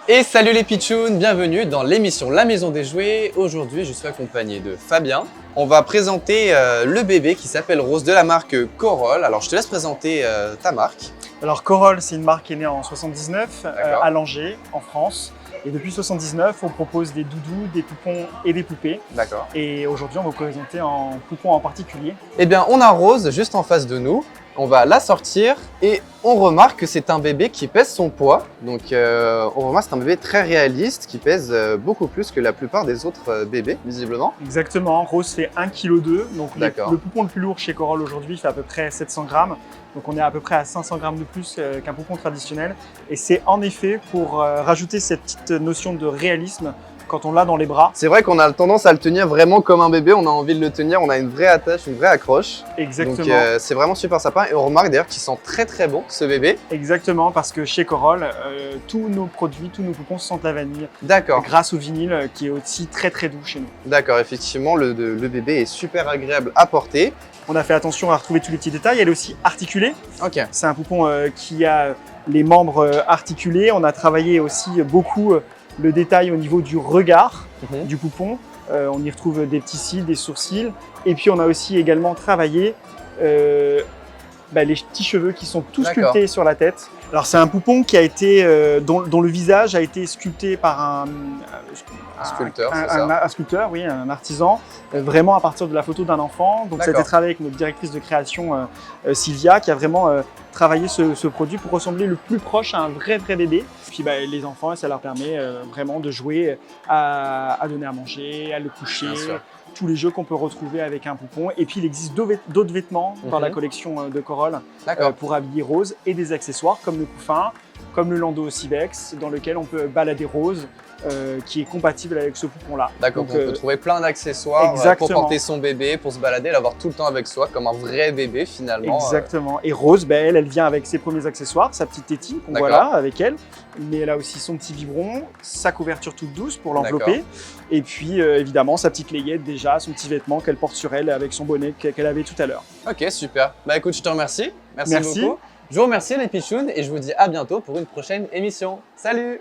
Et salut les pitchouns, bienvenue dans l'émission La Maison des Jouets. Aujourd'hui, je suis accompagné de Fabien. On va présenter le bébé qui s'appelle Rose de la marque Corolle. Alors, je te laisse présenter ta marque. Alors Corolle, c'est une marque qui est née en 79 D'accord. à Langeais, en France. Et depuis 79, on propose des doudous, des poupons et des poupées. D'accord. Et aujourd'hui, on va vous présenter un poupon en particulier. Eh bien, on a Rose juste en face de nous. On va la sortir et on remarque que c'est un bébé qui pèse son poids. Donc, on remarque que c'est un bébé très réaliste qui pèse beaucoup plus que la plupart des autres bébés, visiblement. Exactement, Rose fait 1,2 kg. Donc D'accord. le poupon le plus lourd chez Corolle aujourd'hui fait à peu près 700 grammes. Donc on est à peu près à 500 grammes de plus qu'un poupon traditionnel. Et c'est en effet pour rajouter cette petite notion de réalisme quand on l'a dans les bras. C'est vrai qu'on a tendance à le tenir vraiment comme un bébé, on a envie de le tenir, on a une vraie attache, une vraie accroche. Exactement. Donc c'est vraiment super sympa et on remarque d'ailleurs qu'il sent très très bon ce bébé. Exactement, parce que chez Corolle, tous nos produits, tous nos poupons sentent la vanille D'accord, grâce au vinyle qui est aussi très très doux chez nous. d'accord, effectivement le bébé est super agréable à porter. On a fait attention à retrouver tous les petits détails. Elle est aussi articulée. Ok, C'est un poupon qui a les membres articulés. On a travaillé aussi beaucoup le détail au niveau du regard du poupon. On y retrouve des petits cils, des sourcils. Et puis on a aussi également travaillé les petits cheveux qui sont tous D'accord. sculptés sur la tête. Alors c'est un poupon qui a été, dont le visage a été sculpté par un sculpteur, c'est ça. un sculpteur, oui, un artisan, vraiment à partir de la photo d'un enfant. Donc ça a été D'accord. travaillé avec notre directrice de création Sylvia, qui a vraiment travaillé ce produit pour ressembler le plus proche à un vrai bébé. Puis les enfants, ça leur permet vraiment de jouer à donner à manger, à le coucher. Bien sûr. Tous les jeux qu'on peut retrouver avec un poupon. Et puis il existe d'autres vêtements dans la collection de Corolle D'accord. pour habiller Rose et des accessoires comme le couffin, comme le landau Cibex, dans lequel on peut balader Rose, qui est compatible avec ce poupon-là. D'accord, Donc, on peut trouver plein d'accessoires pour exactement. porter son bébé, pour se balader, l'avoir tout le temps avec soi, comme un vrai bébé finalement. Exactement. Et Rose, elle vient avec ses premiers accessoires, sa petite tétine qu'on voit là avec elle, mais elle a aussi son petit biberon, sa couverture toute douce pour l'envelopper, et puis évidemment sa petite layette déjà, son petit vêtement qu'elle porte sur elle avec son bonnet qu'elle avait tout à l'heure. Ok, super. Bah écoute, je te remercie. Merci beaucoup. Je vous remercie les pitchouns et je vous dis à bientôt pour une prochaine émission. Salut!